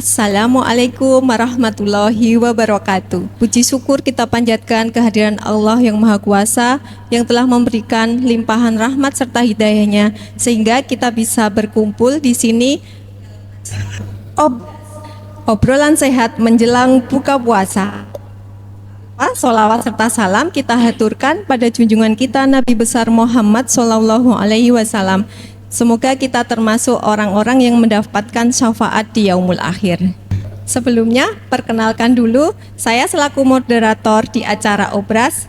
Assalamualaikum warahmatullahi wabarakatuh. Puji syukur kita panjatkan kehadiran Allah yang Maha Kuasa yang telah memberikan limpahan rahmat serta hidayahnya sehingga kita bisa berkumpul di sini obrolan sehat menjelang buka puasa. Sholawat serta salam kita haturkan pada junjungan kita Nabi besar Muhammad Sallallahu Alaihi Wasallam. Semoga kita termasuk orang-orang yang mendapatkan syafaat di yaumul akhir. Sebelumnya, perkenalkan dulu, saya selaku moderator di acara Obras,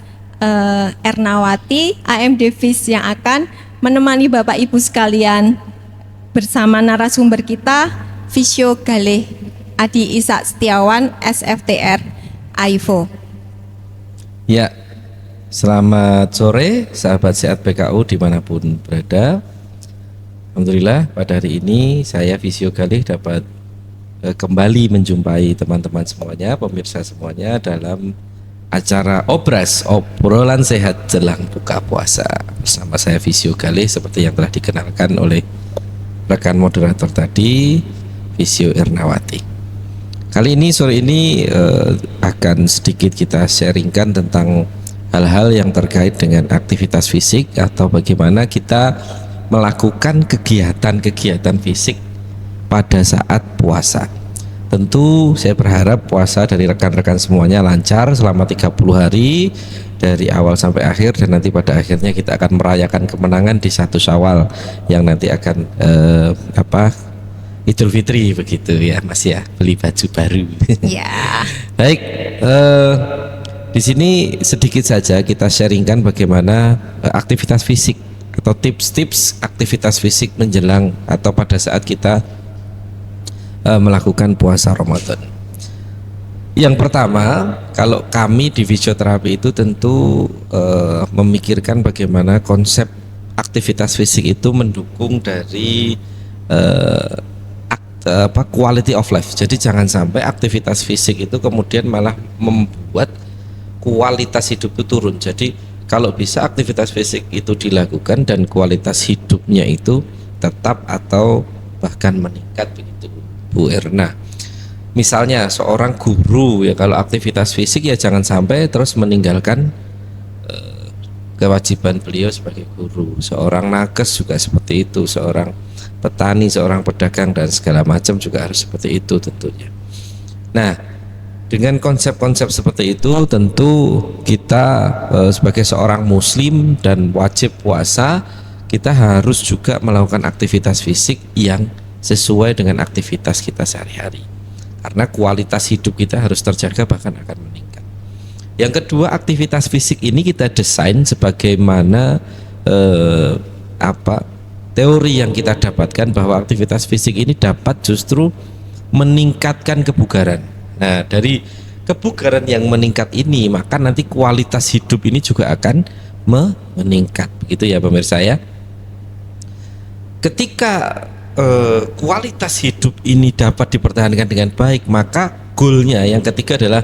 Ernawati, AM Devis yang akan menemani Bapak Ibu sekalian bersama narasumber kita, Visio Galih, Adi Ishak Setiawan, SFTR, AIFO. Ya, selamat sore sahabat sehat PKU dimanapun berada. Alhamdulillah pada hari ini saya Visio Galih dapat kembali menjumpai teman-teman semuanya, pemirsa semuanya dalam acara Obras, obrolan sehat jelang buka puasa. Bersama saya Visio Galih seperti yang telah dikenalkan oleh rekan moderator tadi, Visio Ernawati. Kali ini sore ini akan sedikit kita sharingkan tentang hal-hal yang terkait dengan aktivitas fisik atau bagaimana kita melakukan kegiatan-kegiatan fisik pada saat puasa. Tentu saya berharap puasa dari rekan-rekan semuanya lancar selama 30 hari dari awal sampai akhir, dan nanti pada akhirnya kita akan merayakan kemenangan di 1 Syawal yang nanti akan Idul Fitri begitu ya Mas ya, beli baju baru. Ya. Baik, di sini sedikit saja kita sharingkan bagaimana aktivitas fisik atau tips-tips aktivitas fisik menjelang atau pada saat kita melakukan puasa Ramadan. Yang pertama, kalau kami di fisioterapi itu tentu memikirkan bagaimana konsep aktivitas fisik itu mendukung dari quality of life. Jadi jangan sampai aktivitas fisik itu kemudian malah membuat kualitas hidup itu turun. Jadi kalau bisa aktivitas fisik itu dilakukan dan kualitas hidupnya itu tetap atau bahkan meningkat begitu Bu Erna. Misalnya seorang guru ya, kalau aktivitas fisik ya jangan sampai terus meninggalkan kewajiban beliau sebagai guru. Seorang nakes juga seperti itu, seorang petani, seorang pedagang dan segala macam juga harus seperti itu tentunya. Nah, dengan konsep-konsep seperti itu tentu kita sebagai seorang muslim dan wajib puasa, kita harus juga melakukan aktivitas fisik yang sesuai dengan aktivitas kita sehari-hari, karena kualitas hidup kita harus terjaga bahkan akan meningkat. Yang kedua, aktivitas fisik ini kita desain sebagaimana teori yang kita dapatkan bahwa aktivitas fisik ini dapat justru meningkatkan kebugaran. Nah, dari kebugaran yang meningkat ini, maka nanti kualitas hidup ini juga akan meningkat. Begitu ya pemirsa ya. Ketika kualitas hidup ini dapat dipertahankan dengan baik, maka goalnya yang ketiga adalah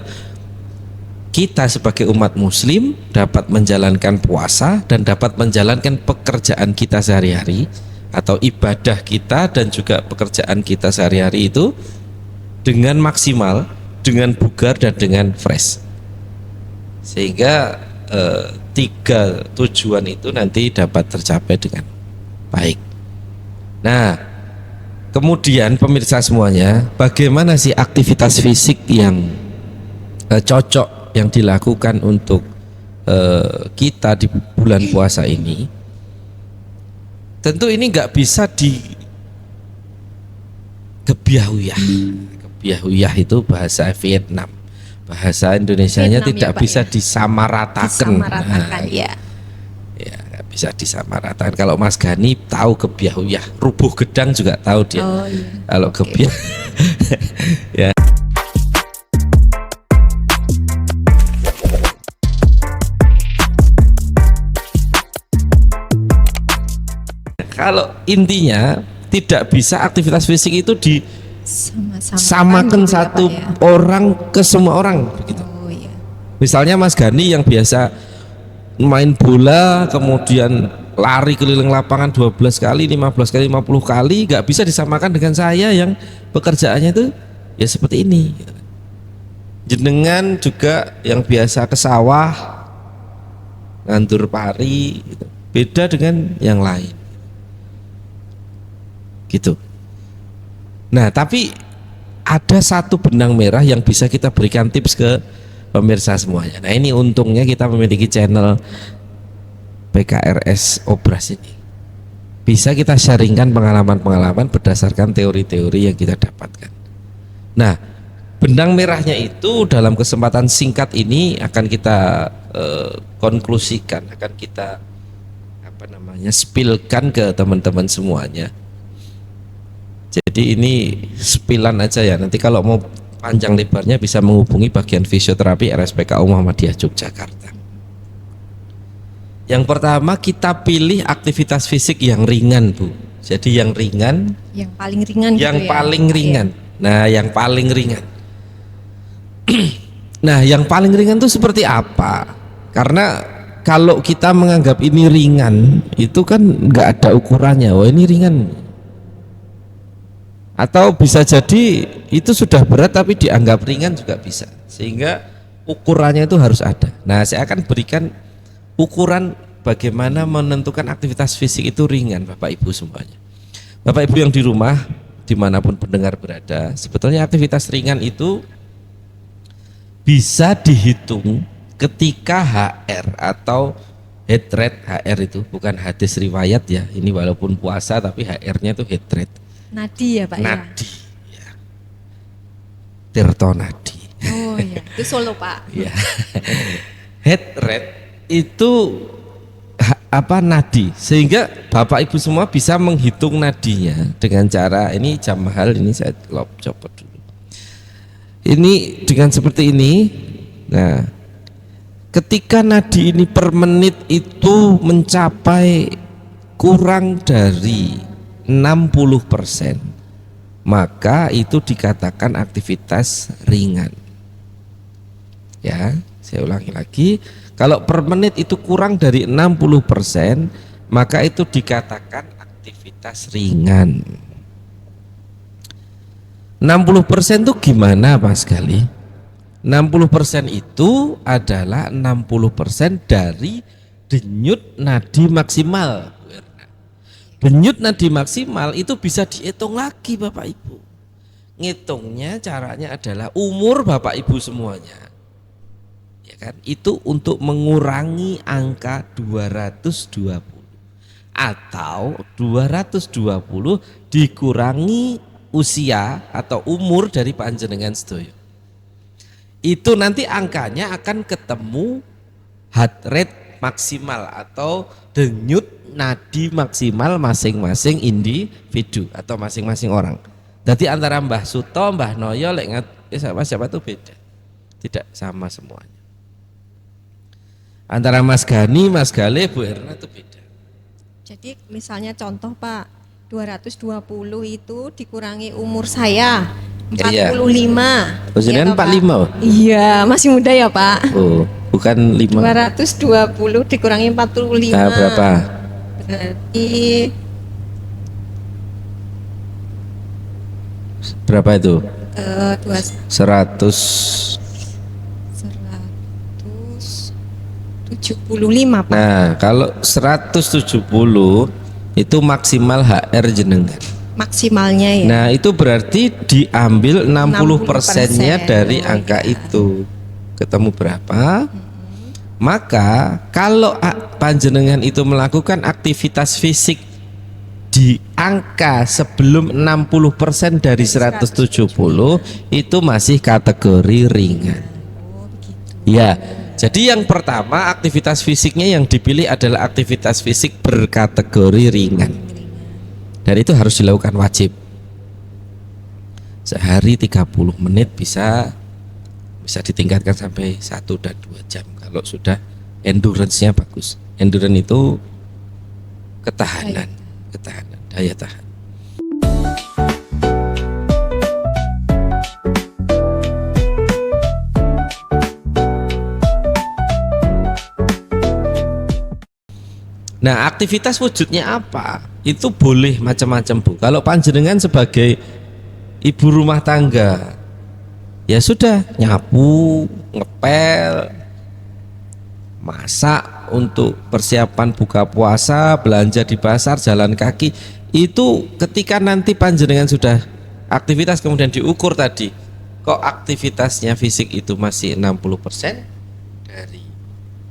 kita sebagai umat muslim dapat menjalankan puasa dan dapat menjalankan pekerjaan kita sehari-hari atau ibadah kita dan juga pekerjaan kita sehari-hari itu dengan maksimal, dengan bugar dan dengan fresh, sehingga 3 tujuan itu nanti dapat tercapai dengan baik. Nah, kemudian pemirsa semuanya, bagaimana sih aktivitas fisik yang cocok yang dilakukan untuk kita di bulan puasa ini? Tentu ini nggak bisa di kebiahuyah. Kebiahuyah itu bahasa Vietnam, bahasa Indonesianya Vietnam tidak ya, bisa ya? disamaratakan. Ya nggak bisa disamaratakan. Kalau Mas Gani tahu kebiahuyah, rubuh gedang juga tahu dia. Iya. Kalau kebiah ya. Kalau intinya tidak bisa aktivitas fisik itu disamakan satu orang ke semua orang begitu. Iya. Misalnya Mas Gani yang biasa main bola kemudian lari keliling lapangan 12 kali, 15 kali, 50 kali, nggak bisa disamakan dengan saya yang pekerjaannya itu ya seperti ini. Jenengan juga yang biasa ke sawah ngandur pari gitu. Beda dengan yang lain gitu. Nah tapi ada satu benang merah yang bisa kita berikan tips ke pemirsa semuanya. Nah ini untungnya kita memiliki channel PKRS Obras ini, bisa kita sharingkan pengalaman-pengalaman berdasarkan teori-teori yang kita dapatkan. Nah benang merahnya itu dalam kesempatan singkat ini akan kita konklusikan, akan kita spillkan ke teman-teman semuanya. Jadi ini spillan aja ya, nanti kalau mau panjang lebarnya bisa menghubungi bagian fisioterapi RSPKU Muhammadiyah Yogyakarta. Yang pertama kita pilih aktivitas fisik yang ringan Bu. Jadi yang ringan, yang paling ringan gitu yang ya, paling Pak, ringan. ya. Nah yang paling ringan. Nah yang paling ringan itu seperti apa? Karena kalau kita menganggap ini ringan, itu kan nggak ada ukurannya. Wah ini ringan. Atau bisa jadi itu sudah berat tapi dianggap ringan juga bisa. Sehingga ukurannya itu harus ada. Nah saya akan berikan ukuran bagaimana menentukan aktivitas fisik itu ringan Bapak Ibu semuanya. Bapak Ibu yang di rumah dimanapun pendengar berada, sebetulnya aktivitas ringan itu bisa dihitung ketika HR atau heart rate. HR itu bukan hadis riwayat ya, ini walaupun puasa tapi HR-nya itu heart rate, Nadi ya Pak nadi ya. Tirto nadi. Oh ya, itu Solo Pak. Ya. Heart rate itu nadi, sehingga Bapak Ibu semua bisa menghitung nadinya dengan cara ini. Jam mahal ini saya copot dulu. Ini dengan seperti ini. Nah, ketika nadi ini per menit itu mencapai kurang dari 60%, maka itu dikatakan aktivitas ringan. Ya, saya ulangi lagi. Kalau per menit itu kurang dari 60%, maka itu dikatakan aktivitas ringan. 60% itu gimana Mas Gali? 60% itu adalah 60% dari denyut nadi maksimal. Denyut nadi maksimal itu bisa dihitung lagi Bapak Ibu. Ngitungnya caranya adalah umur Bapak Ibu semuanya. Ya kan? Itu untuk mengurangi angka 220 atau 220 dikurangi usia atau umur dari panjenengan sedoyo. Itu nanti angkanya akan ketemu heart rate maksimal atau denyut nadi maksimal masing-masing individu atau masing-masing orang. Jadi antara Mbah Suto, Mbah Noyo, siapa tuh beda, tidak sama semuanya. Antara Mas Gani, Mas Gale, Bu Erna itu beda. Jadi misalnya contoh Pak, 220 itu dikurangi umur saya 45. Oh, jenengan 45. Oh? Iya, masih muda ya Pak. Oh, bukan 5. 220 dikurangi 45. Nah, berapa? Berarti berapa itu? 175 Pak. Nah, kalau 170 itu maksimal HR jenengan. Maksimalnya ya. Nah, itu berarti diambil 60%-nya dari angka itu. Ketemu berapa? Maka kalau panjenengan itu melakukan aktivitas fisik di angka sebelum 60% dari 170, itu masih kategori ringan. Ya, jadi yang pertama aktivitas fisiknya yang dipilih adalah aktivitas fisik berkategori ringan. Dan itu harus dilakukan wajib. Sehari 30 menit bisa ditingkatkan sampai 1 dan 2 jam kalau sudah endurance-nya bagus. Endurance itu ketahanan, daya tahan. Nah, aktivitas wujudnya apa? Itu boleh macam-macam Bu. Kalau panjenengan sebagai ibu rumah tangga ya sudah, nyapu, ngepel, masak untuk persiapan buka puasa, belanja di pasar, jalan kaki. Itu ketika nanti panjenengan sudah aktivitas kemudian diukur tadi, kok aktivitasnya fisik itu masih 60% dari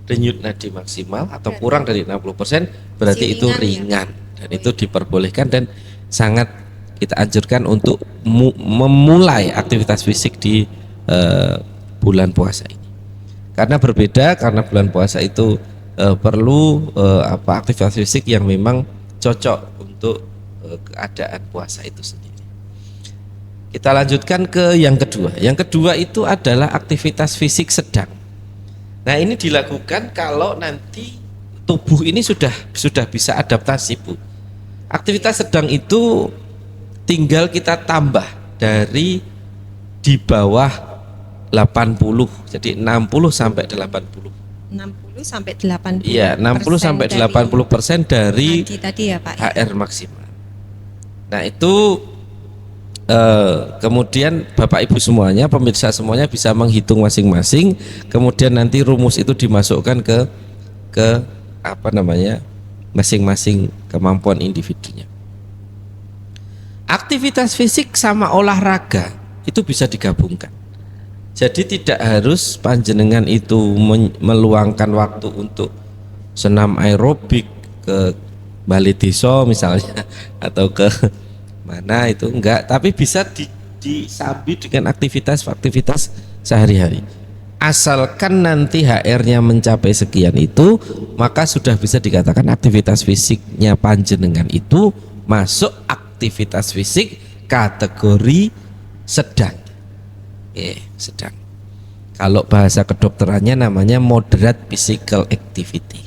denyut nadi maksimal atau kurang dari 60%, berarti itu ringan dan itu diperbolehkan dan sangat kita anjurkan untuk memulai aktivitas fisik di bulan puasa ini. Karena berbeda, karena bulan puasa itu perlu aktivitas fisik yang memang cocok untuk keadaan puasa itu sendiri. Kita lanjutkan ke yang kedua. Yang kedua itu adalah aktivitas fisik sedang. Nah, ini dilakukan kalau nanti tubuh ini sudah bisa adaptasi, Bu. Aktivitas sedang itu tinggal kita tambah dari di bawah 80, jadi 60 sampai 80. 60 sampai 80. Iya, 60 sampai 80% dari tadi ya, Pak. HR maksimal. Nah, itu kemudian Bapak Ibu semuanya, pemirsa semuanya bisa menghitung masing-masing, kemudian nanti rumus itu dimasukkan ke masing-masing kemampuan individunya. Aktivitas fisik sama olahraga itu bisa digabungkan. Jadi tidak harus panjenengan itu meluangkan waktu untuk senam aerobik ke Balai Desa misalnya atau ke mana itu enggak, tapi bisa disambi dengan aktivitas sehari-hari. Asalkan nanti HR-nya mencapai sekian itu, maka sudah bisa dikatakan aktivitas fisiknya panjenengan itu masuk aktivitas fisik kategori sedang. Sedang. Kalau bahasa kedokterannya namanya moderate physical activity.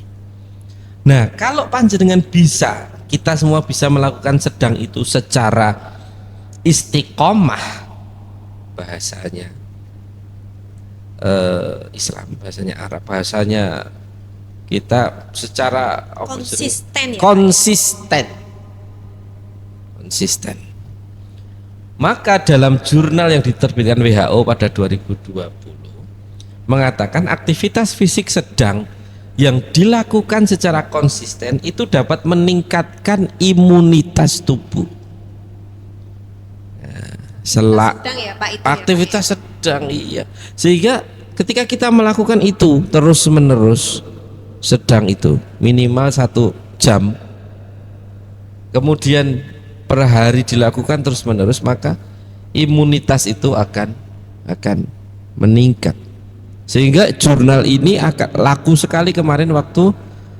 Nah, kalau panjenengan bisa, kita semua bisa melakukan sedang itu secara istiqomah, bahasanya Islam, bahasanya Arab, bahasanya kita secara konsisten. Maka dalam jurnal yang diterbitkan WHO pada 2020 mengatakan aktivitas fisik sedang yang dilakukan secara konsisten itu dapat meningkatkan imunitas tubuh. Sedang ya, Pak, itu aktivitas sedang, iya. Sehingga ketika kita melakukan itu terus menerus, sedang itu minimal 1 jam, kemudian per hari dilakukan terus menerus, maka imunitas itu akan meningkat. Sehingga jurnal ini akan laku sekali kemarin waktu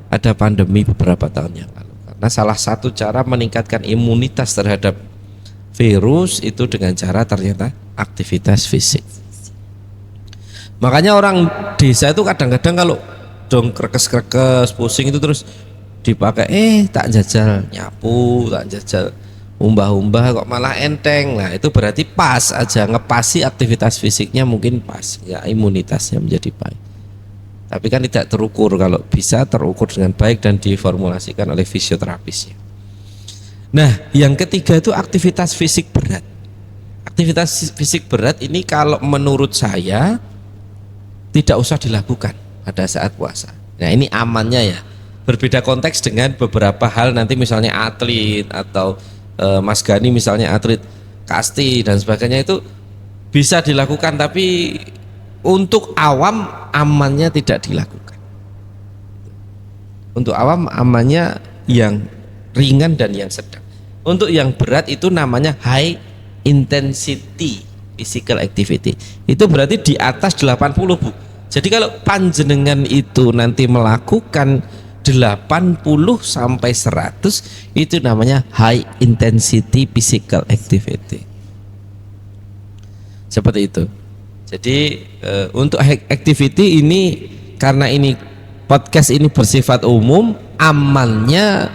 ada pandemi beberapa tahun yang lalu, karena salah satu cara meningkatkan imunitas terhadap virus itu dengan cara ternyata aktivitas fisik. Makanya orang desa itu kadang-kadang kalau dong krekes pusing itu terus dipakai tak jajal nyapu, tak jajal umbah-umbah kok malah enteng. Nah, itu berarti pas aja, ngepasi aktivitas fisiknya mungkin pas, ya imunitasnya menjadi baik. Tapi kan tidak terukur, kalau bisa terukur dengan baik dan diformulasikan oleh fisioterapisnya. Nah, yang ketiga itu aktivitas fisik berat. Aktivitas fisik berat ini kalau menurut saya tidak usah dilakukan pada saat puasa. Nah, ini amannya ya. Berbeda konteks dengan beberapa hal nanti misalnya atlet atau Mas Gani misalnya atlet kasti dan sebagainya, itu bisa dilakukan, tapi untuk awam amannya tidak dilakukan. Untuk awam amannya yang ringan dan yang sedang. Untuk yang berat itu namanya high intensity physical activity. Itu berarti di atas 80, Bu. Jadi kalau panjenengan itu nanti melakukan 80 sampai 100, itu namanya high intensity physical activity. Seperti itu. Jadi untuk activity ini, karena ini podcast ini bersifat umum, amalnya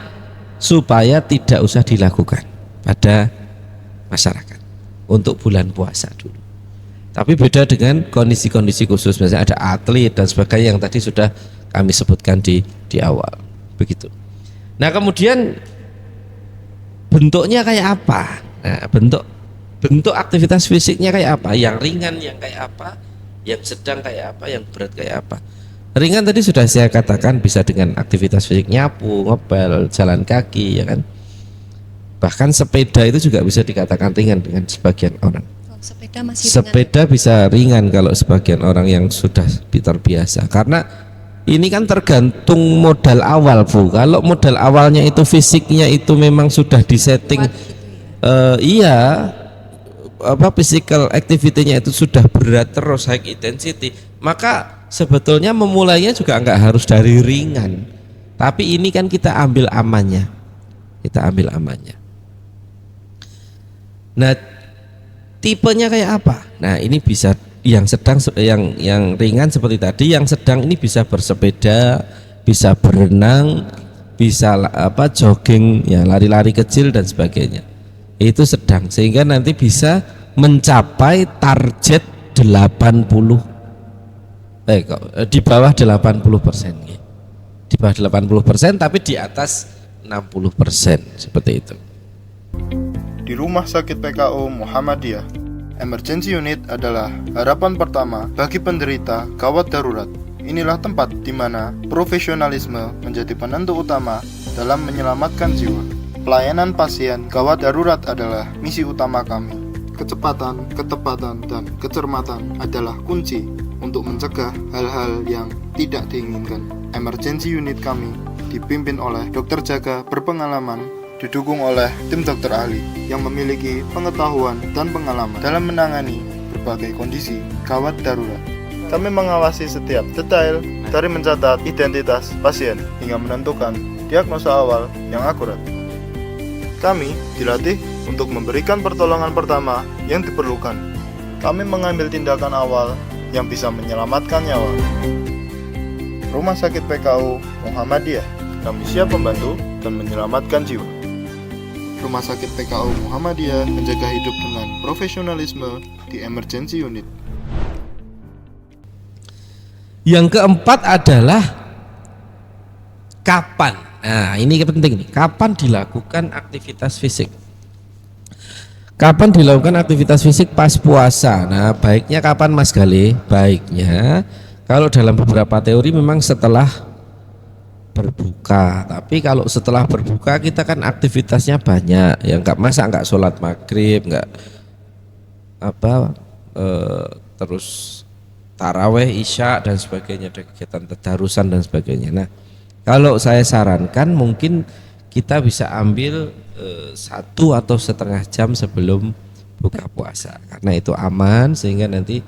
supaya tidak usah dilakukan pada masyarakat untuk bulan puasa dulu. Tapi beda dengan kondisi-kondisi khusus, misalnya ada atlet dan sebagainya yang tadi sudah kami sebutkan di awal, begitu. Nah, kemudian bentuknya kayak apa? Nah, bentuk bentuk aktivitas fisiknya kayak apa, yang ringan yang kayak apa, yang sedang kayak apa, yang berat kayak apa. Ringan tadi sudah saya katakan bisa dengan aktivitas fisik nyapu, ngepel, jalan kaki, ya kan. Bahkan sepeda itu juga bisa dikatakan ringan dengan sebagian orang. Sepeda masih Sepeda bisa ringan kalau sebagian orang yang sudah terbiasa, karena ini kan tergantung modal awal, Bu. Kalau modal awalnya itu fisiknya itu memang sudah disetting, iya, physical activity-nya itu sudah berat terus high intensity, maka sebetulnya memulainya juga nggak harus dari ringan. Tapi ini kan kita ambil amannya, Nah, tipenya kayak apa? Nah, ini bisa yang sedang, yang ringan seperti tadi, yang sedang ini bisa bersepeda, bisa berenang, bisa jogging, ya lari-lari kecil dan sebagainya. Itu sedang, sehingga nanti bisa mencapai target 80 di bawah 80%, di bawah 80%, tapi di atas 60%, seperti itu. Di Rumah Sakit PKU Muhammadiyah, emergency unit adalah harapan pertama bagi penderita gawat darurat. Inilah tempat di mana profesionalisme menjadi penentu utama dalam menyelamatkan jiwa. Pelayanan pasien gawat darurat adalah misi utama kami. Kecepatan, ketepatan, dan kecermatan adalah kunci untuk mencegah hal-hal yang tidak diinginkan. Emergency unit kami dipimpin oleh dokter jaga berpengalaman, didukung oleh tim dokter ahli yang memiliki pengetahuan dan pengalaman dalam menangani berbagai kondisi gawat darurat. Kami mengawasi setiap detail dari mencatat identitas pasien hingga menentukan diagnosa awal yang akurat. Kami dilatih untuk memberikan pertolongan pertama yang diperlukan. Kami mengambil tindakan awal yang bisa menyelamatkan nyawa. Rumah Sakit PKU Muhammadiyah, kami siap membantu dan menyelamatkan jiwa. Rumah Sakit PKU Muhammadiyah menjaga hidup dengan profesionalisme di emergency unit. Yang keempat adalah kapan. Nah, ini penting nih. Kapan dilakukan aktivitas fisik? Kapan dilakukan aktivitas fisik pas puasa? Nah, baiknya kapan, Mas Galih? Baiknya kalau dalam beberapa teori memang setelah berbuka. Tapi kalau setelah berbuka kita kan aktivitasnya banyak. Ya nggak sholat maghrib, terus taraweh, isya dan sebagainya, ada kegiatan tadarusan dan sebagainya. Nah, kalau saya sarankan mungkin kita bisa ambil 1 atau setengah jam sebelum buka puasa, karena itu aman, sehingga nanti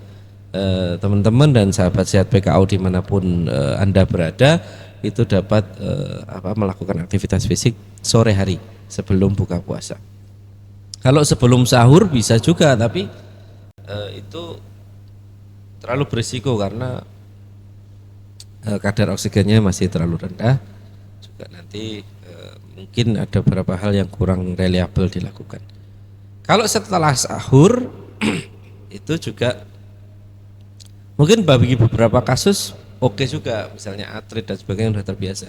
teman-teman dan sahabat sehat PKU dimanapun Anda berada itu dapat melakukan aktivitas fisik sore hari sebelum buka puasa. Kalau sebelum sahur bisa juga, tapi itu terlalu berisiko karena kadar oksigennya masih terlalu rendah. Juga nanti mungkin ada beberapa hal yang kurang reliable dilakukan. Kalau setelah sahur itu juga mungkin bagi beberapa kasus oke juga, misalnya atlet dan sebagainya sudah terbiasa.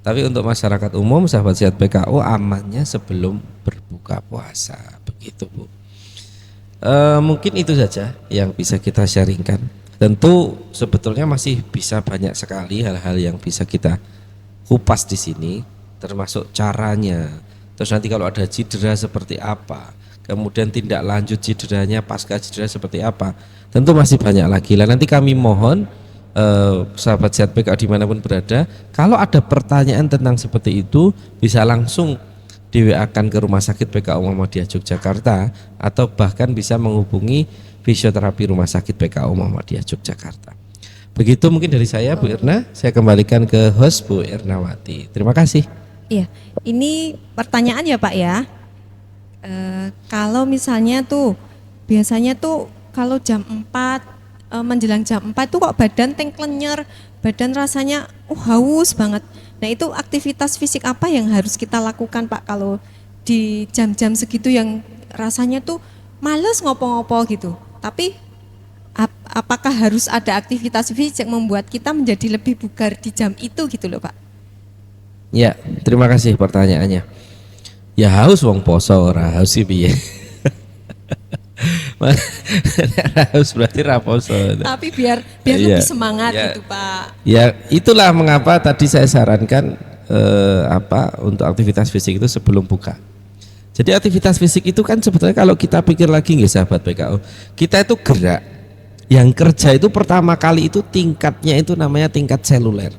Tapi untuk masyarakat umum, sahabat sehat PKU, amannya sebelum berbuka puasa, begitu Bu. Mungkin itu saja yang bisa kita sharingkan. Tentu sebetulnya masih bisa banyak sekali hal-hal yang bisa kita kupas di sini, termasuk caranya. Terus nanti kalau ada cedera seperti apa, kemudian tindak lanjut cederanya pasca cedera seperti apa, tentu masih banyak lagi. Nanti kami mohon sahabat sehat PKU dimanapun berada, kalau ada pertanyaan tentang seperti itu bisa langsung di-WA-kan ke Rumah Sakit PKU Muhammadiyah Yogyakarta, atau bahkan bisa menghubungi fisioterapi Rumah Sakit PKU Muhammadiyah Yogyakarta. Begitu mungkin dari saya, Bu Irna. Saya kembalikan ke host Bu Irnawati. Terima kasih. Iya, ini pertanyaan ya Pak ya. Kalau misalnya tuh biasanya tuh kalau jam 4 menjelang jam 4 tuh kok badan tengklenyer, badan rasanya haus banget. Nah, itu aktivitas fisik apa yang harus kita lakukan Pak kalau di jam-jam segitu yang rasanya tuh males ngopo-ngopo gitu. Tapi apakah harus ada aktivitas fisik yang membuat kita menjadi lebih bugar di jam itu gitu loh Pak? Ya, terima kasih pertanyaannya. Ya haus wong poso ora haus sih piye. Harus berarti raposo. Tapi biar Iya, lebih semangat iya. gitu Pak. Ya, itulah mengapa tadi saya sarankan untuk aktivitas fisik itu sebelum buka. Jadi aktivitas fisik itu kan sebetulnya kalau kita pikir lagi nggih sahabat PKO, kita itu gerak. Yang kerja itu pertama kali itu tingkatnya itu namanya tingkat seluler.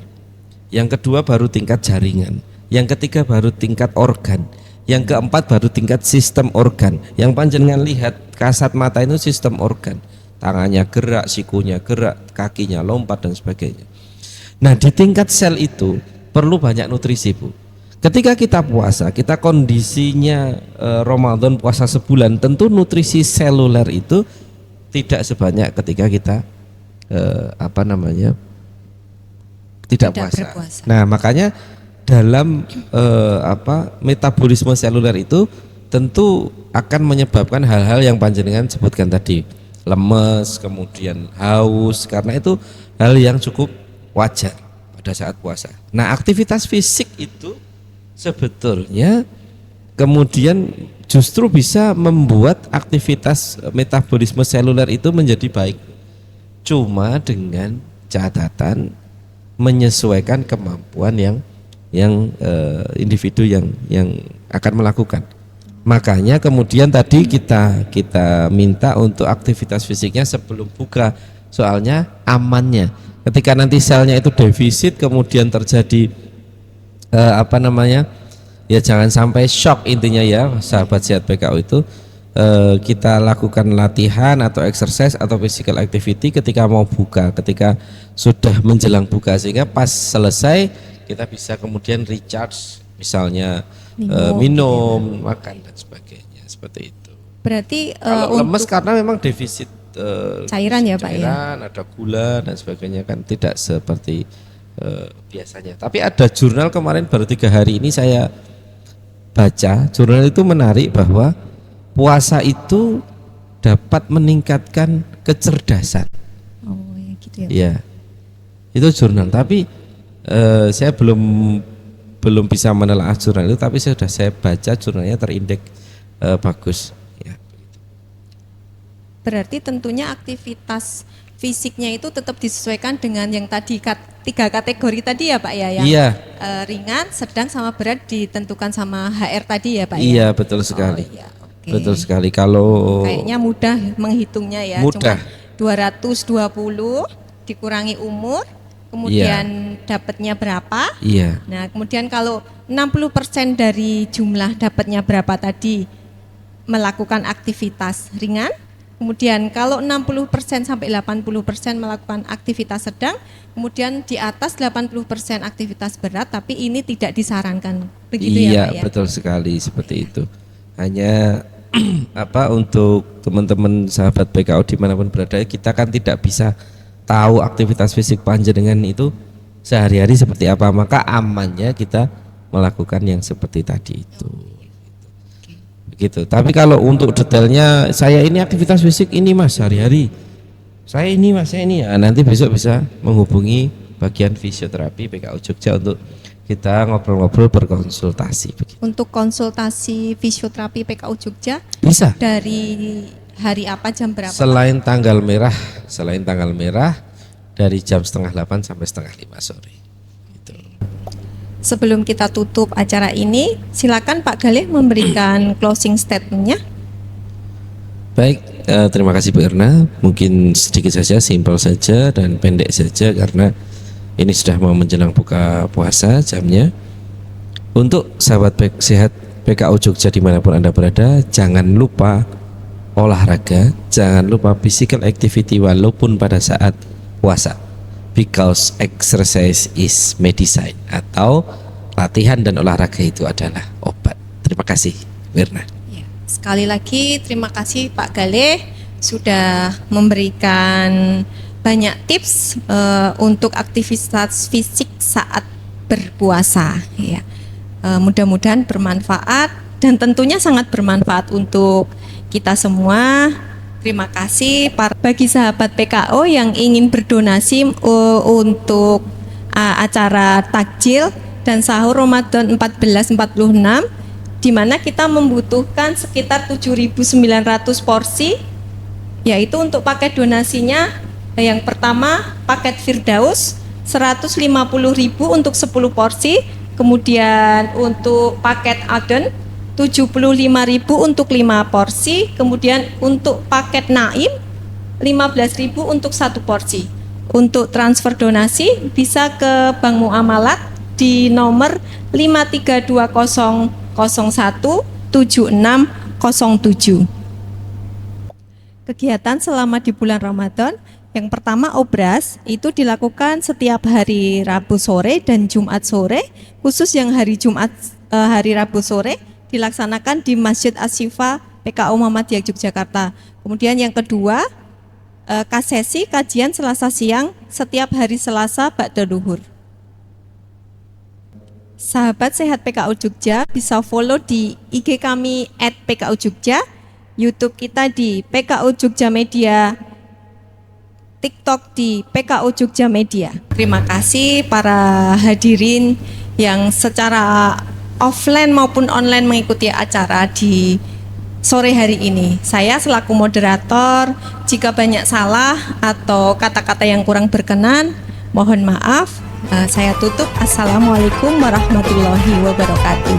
Yang kedua baru tingkat jaringan. Yang ketiga baru tingkat organ. Yang keempat baru tingkat sistem organ. Yang panjenengan lihat kasat mata itu sistem organ. Tangannya gerak, sikunya gerak, kakinya lompat dan sebagainya. Nah, di tingkat sel itu perlu banyak nutrisi, Bu. Ketika kita puasa, kita kondisinya Ramadan puasa sebulan, tentu nutrisi seluler itu tidak sebanyak ketika kita tidak puasa. berpuasa. Nah, makanya dalam metabolisme seluler itu tentu akan menyebabkan hal-hal yang panjenengan sebutkan tadi, lemes, kemudian haus, karena itu hal yang cukup wajar pada saat puasa. Nah, aktivitas fisik itu sebetulnya kemudian justru bisa membuat aktivitas metabolisme seluler itu menjadi baik, cuma dengan catatan menyesuaikan kemampuan yang individu yang akan melakukan. Makanya kemudian tadi kita minta untuk aktivitas fisiknya sebelum buka, soalnya amannya. Ketika nanti selnya itu defisit kemudian terjadi ya jangan sampai shock intinya ya sahabat sehat PKO itu. Kita lakukan latihan atau exercise atau physical activity ketika mau buka, ketika sudah menjelang buka, sehingga pas selesai kita bisa kemudian recharge, misalnya minum, makan dan sebagainya, seperti itu. Berarti Kalau lemes karena memang defisit cairan ya Pak ya. cairan, ada gula dan sebagainya, kan tidak seperti biasanya. Tapi ada jurnal kemarin baru 3 hari ini saya baca, jurnal itu menarik bahwa puasa itu dapat meningkatkan kecerdasan. Oh ya gitu ya. Ya, itu jurnal. Tapi saya belum bisa menelaah jurnal itu, tapi sudah saya baca jurnalnya terindeks bagus. Ya. Berarti tentunya aktivitas fisiknya itu tetap disesuaikan dengan yang tadi 3 kategori tadi ya Pak ya, yang Iya. ringan, sedang sama berat ditentukan sama HR tadi ya Pak ya. Iya, betul sekali. Oh, iya. Oke. Betul sekali. Kalau Kayaknya mudah menghitungnya ya. Mudah. Cuma 220 dikurangi umur, kemudian dapatnya berapa? iya, Nah, kemudian kalau 60% dari jumlah dapatnya berapa tadi melakukan aktivitas ringan, kemudian kalau 60% sampai 80% melakukan aktivitas sedang, kemudian di atas 80% aktivitas berat, tapi ini tidak disarankan. Begitu iya, ya Pak ya? betul sekali seperti itu. Hanya untuk teman-teman sahabat PKO dimanapun berada, kita kan tidak bisa tahu aktivitas fisik panjenengan itu sehari-hari seperti apa, maka amannya kita melakukan yang seperti tadi itu. Begitu. Tapi kalau untuk detailnya, saya ini aktivitas fisik ini Mas sehari-hari, saya ini Mas, saya ini, ya, nanti besok bisa menghubungi bagian fisioterapi PKO Jogja untuk kita ngobrol-ngobrol, berkonsultasi begitu. Untuk konsultasi fisioterapi PKU Jogja Bisa. dari hari apa, jam berapa? Selain tanggal merah dari jam 7:30 sampai 7:30 sore. Gitu. Sebelum kita tutup acara ini, silakan Pak Galih memberikan closing statement-nya. Baik, terima kasih Bu Erna. Mungkin sedikit saja, simpel saja dan pendek saja karena ini sudah mau menjelang buka puasa jamnya. Untuk sahabat sehat PKO Jogja dimanapun Anda berada, jangan lupa olahraga, jangan lupa physical activity walaupun pada saat puasa, because exercise is medicine, atau latihan dan olahraga itu adalah obat. Terima kasih Wirna. Ya, sekali lagi terima kasih Pak Galih sudah memberikan banyak tips untuk aktivitas fisik saat berpuasa ya. Mudah-mudahan bermanfaat dan tentunya sangat bermanfaat untuk kita semua. Terima kasih bagi sahabat PKO yang ingin berdonasi untuk acara takjil dan sahur Ramadan 1446, di mana kita membutuhkan sekitar 7.900 porsi yaitu untuk paket donasinya yang pertama paket Firdaus 150.000 untuk 10 porsi, kemudian untuk paket Adon 75.000 untuk 5 porsi, kemudian untuk paket Naim 15.000 untuk 1 porsi. Untuk transfer donasi bisa ke Bank Muamalat di nomor 53200017607. Kegiatan selama di bulan Ramadan, yang pertama obras itu dilakukan setiap hari Rabu sore dan Jumat sore, khusus yang hari Jumat hari Rabu sore dilaksanakan di Masjid Asy-Syifa PKU Muhammadiyah Yogyakarta. Kemudian yang kedua, kasesi kajian Selasa siang setiap hari Selasa ba'da duhur. Sahabat Sehat PKU Jogja bisa follow di IG kami @PKU-Jogja, YouTube kita di PKU Jogja Media, TikTok di PKU Jogja Media. Terima kasih para hadirin yang secara offline maupun online mengikuti acara di sore hari ini. Saya selaku moderator, jika banyak salah atau kata-kata yang kurang berkenan, mohon maaf. Saya tutup. Assalamualaikum warahmatullahi wabarakatuh.